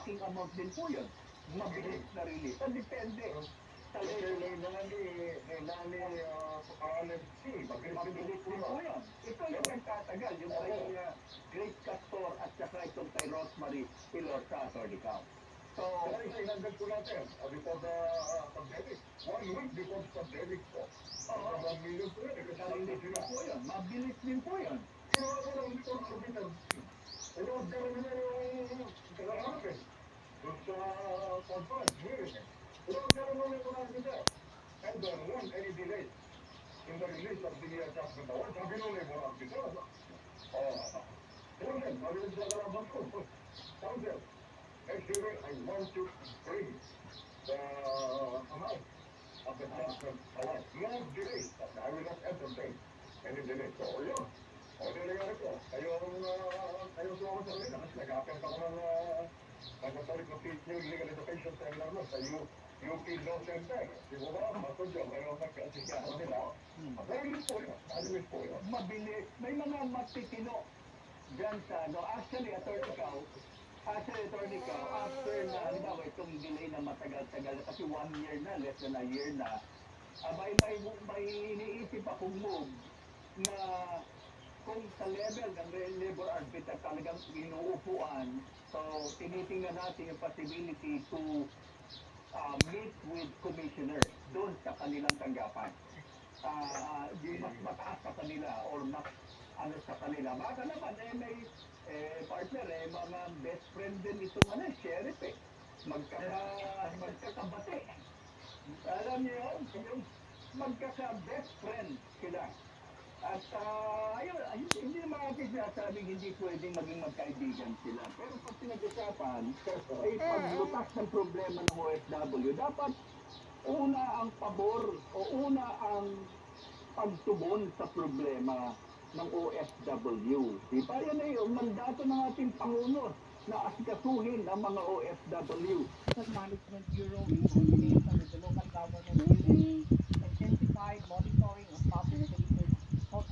malaking amount din po yun. Mabilis na release. So, depende. Mabilis din po yun. Ito yung nagtatagal, yung kay Grace Castor at saka itong kay Rosemary Pilor sa Atty. So, inagdag po natin before the pandemic. 1 week before the pandemic po. 1 million po yun. mabilis din po yun. Mabilis din po yun. Pero ako lang dito ang orbital. Ino-order nila yung kailangan doon sa conference hearing. Ino-order nila yung orbital. And there weren't any delays in the release of the adjustment award. Sabi nung yung orbital. Pero then, mabilis na kalaban ko. Council, next hearing, I want to bring the amount of the adjustment award. No delays. I will not entertain any delays. So, yun. O, nangyari ko. Kayo sumama sa kanila. Kasi nag-a-attend ako ng nag-asalik ng teaching legal education seminar mo sa UP Law Center. Di ba ba? Mato dyan. Kayo nag-asikaso nila. Mabilis po yun. Mabilis po yun. Mabilis. May mga matitino dyan sa, actually, Atty. After na, halimbawa, itong delay na matagal-tagal, kasi 1 year na, less than a year na, may iniisip akong move na kung sa level ng labor arbiter talagang inuupuan, so tinitingnan natin yung possibility to meet with commissioners doon sa kanilang tanggapan. Yung mas mataas sa kanila or mas ano sa kanila. Baka naman may partner mga best friend din itong sheriff magkakabate. Alam niyo yun, yung magkaka-best friend sila. At ayun, hindi naman natin sinasabing hindi pwedeng maging magkaibigan sila. Pero pag pinag-usapan, ay paglutas ng problema ng OFW, dapat una ang pabor o una ang pagtugon sa problema ng OFW. Diba yan yung mandato ng ating Pangulo na asikasuhin ang mga OFW. Sa Management Bureau in coordination with the local government units, intensified monitoring of public services of